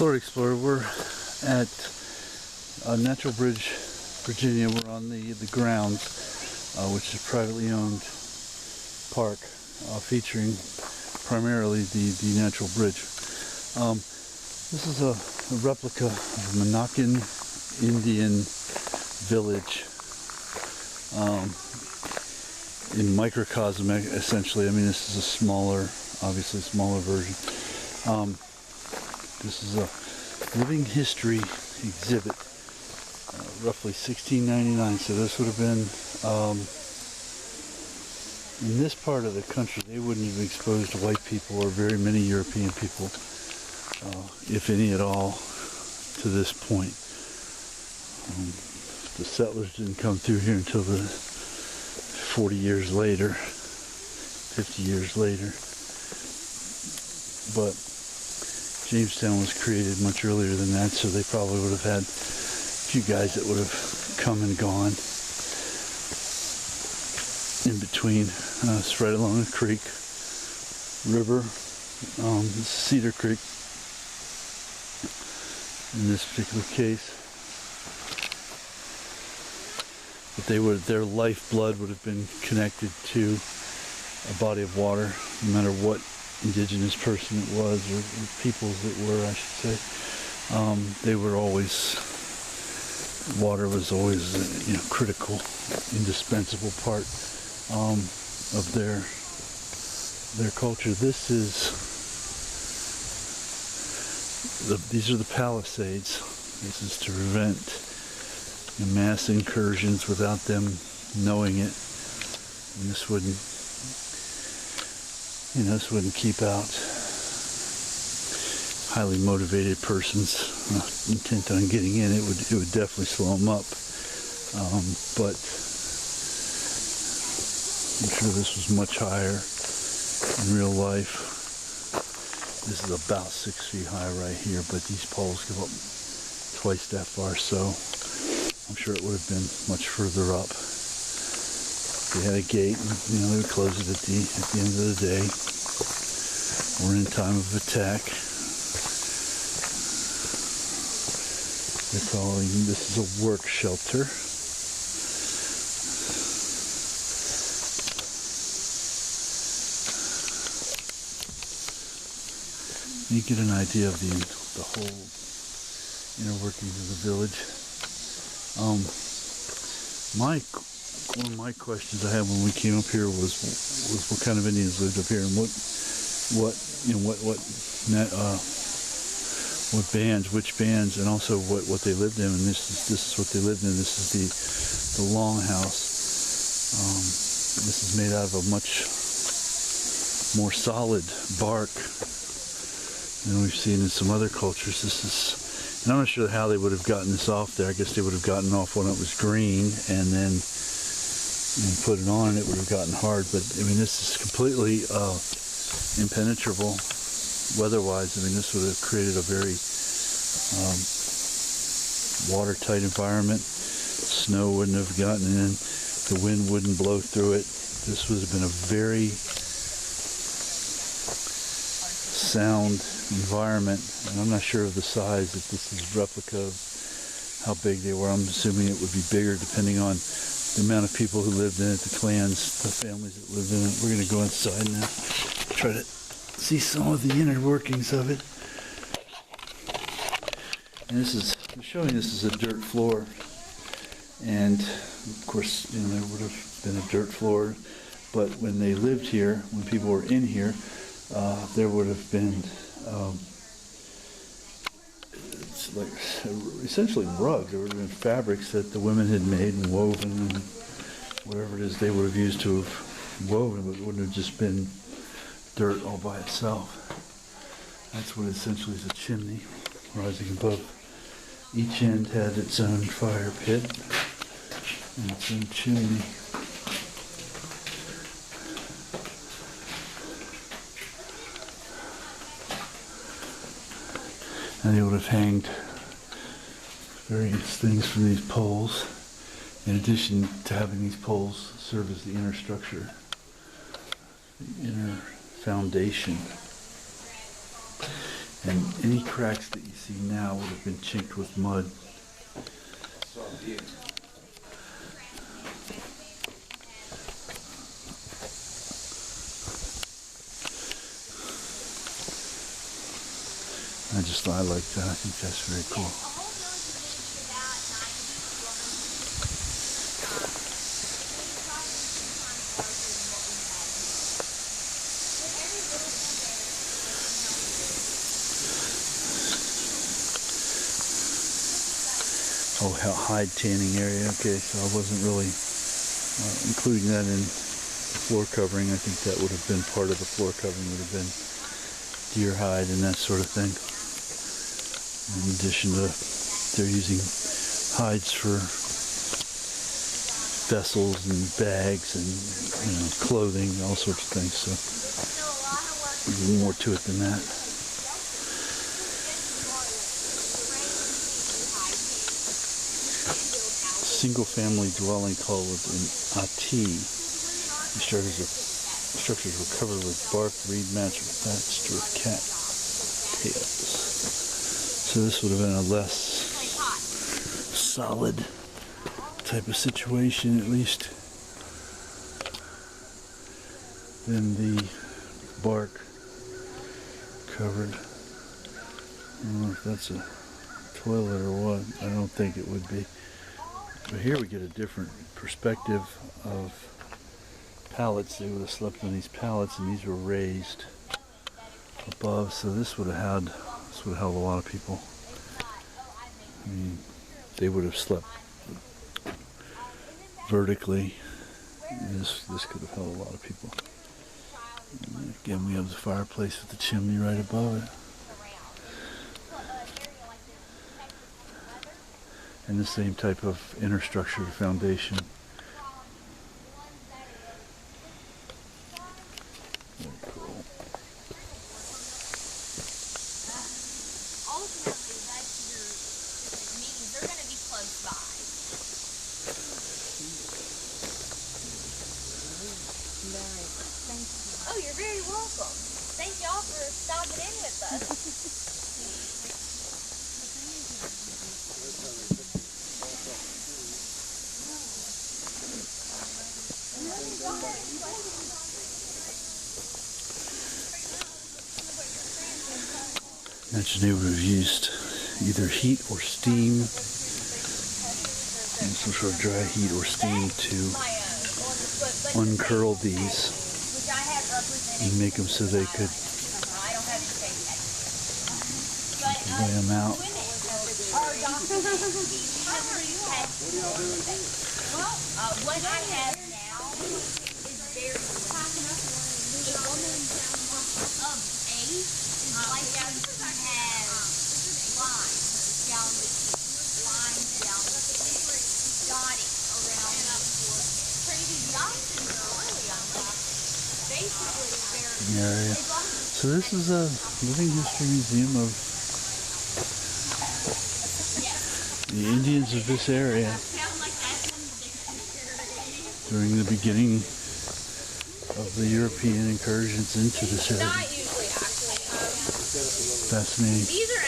Florida Explorer. We're at Natural Bridge, Virginia. We're on the grounds, which is a privately owned park featuring primarily the natural bridge. This is a replica of a Monacan Indian village in microcosm, essentially. I mean, this is a smaller, obviously smaller version. This is a living history exhibit, roughly $16.99. So this would have been, in this part of the country, they wouldn't have exposed white people or very many European people, if any at all, to this point. The settlers didn't come through here until the 40 years later, 50 years later. But Jamestown was created much earlier than that, so they probably would have had a few guys that would have come and gone in between. It's right along a creek, river, Cedar Creek in this particular case. But their lifeblood would have been connected to a body of water, no matter what indigenous person it was, or peoples it were, I should say. They were always, water was always a critical, indispensable part of their culture. These are the Palisades. This is to prevent mass incursions without them knowing it. And this wouldn't keep out highly motivated persons intent on getting in. It would definitely slow them up. But I'm sure this was much higher in real life. This is about 6 feet high right here, but these poles go up twice that far, so I'm sure it would have been much further up. They had a gate, and they would close it at the end of the day, or in time of attack. They're calling this is a work shelter. You get an idea of the whole inner workings of the village. One of my questions I had when we came up here was what kind of Indians lived up here, and what bands, which bands, and also what they lived in. And this is what they lived in. This is the longhouse. This is made out of a much more solid bark than we've seen in some other cultures. And I'm not sure how they would have gotten this off there. I guess they would have gotten off when it was green, and then put it on, and it would have gotten hard. But I mean, this is completely impenetrable weather-wise. I mean, this would have created a very watertight environment. Snow wouldn't have gotten in. The wind wouldn't blow through it. This would have been a very sound environment, and I'm not sure of the size, if this is a replica of how big they were. I'm assuming it would be bigger depending on the amount of people who lived in it, the clans, the families that lived in it. We're going to go inside now, try to see some of the inner workings of it. And I'm showing this is a dirt floor, and of course, there would have been a dirt floor, but when they lived here, when people were in here, there would have been it's like essentially rugs. There would have been fabrics that the women had made and woven, and whatever it is they would have used to have woven, but it wouldn't have just been dirt all by itself. That's what essentially is a chimney rising above. Each end had its own fire pit and its own chimney. And they would have hanged various things from these poles, in addition to having these poles serve as the inner structure, the inner foundation. And any cracks that you see now would have been chinked with mud. I like that. I think that's very cool. Oh, hide tanning area. Okay, so I wasn't really including that in the floor covering. I think that would have been part of the floor covering, would have been deer hide and that sort of thing. In addition to, they're using hides for vessels and bags and clothing, all sorts of things. So there's more to it than that. Single-family dwelling called an ati. The structures were covered with bark, reed mats, thatched with cat tails. So this would have been a less solid type of situation, at least, than the bark covered. I don't know if that's a toilet or what. I don't think it would be. But here we get a different perspective of pallets. They would have slept on these pallets, and these were raised above. So this would have held a lot of people. I mean, they would have slept vertically. This could have held a lot of people. And again, we have the fireplace with the chimney right above it. And the same type of inner structure, foundation. Very cool. Ultimately, that's your meetings. They're going to be close by. Nice. Thank you. Oh, you're very welcome. Thank y'all for stopping in with us. Imagine they would have used either heat or steam, and some sort of dry heat or steam to uncurl these and make them so they could lay them out. What I have now is very a woman of age is like that has lines down the dotting around the crazy Johnsons are really on that. Basically they're Yeah. So this is a living history museum of the Indians of this area during the beginning of the European incursions into this area. not usually actually. Fascinating. These are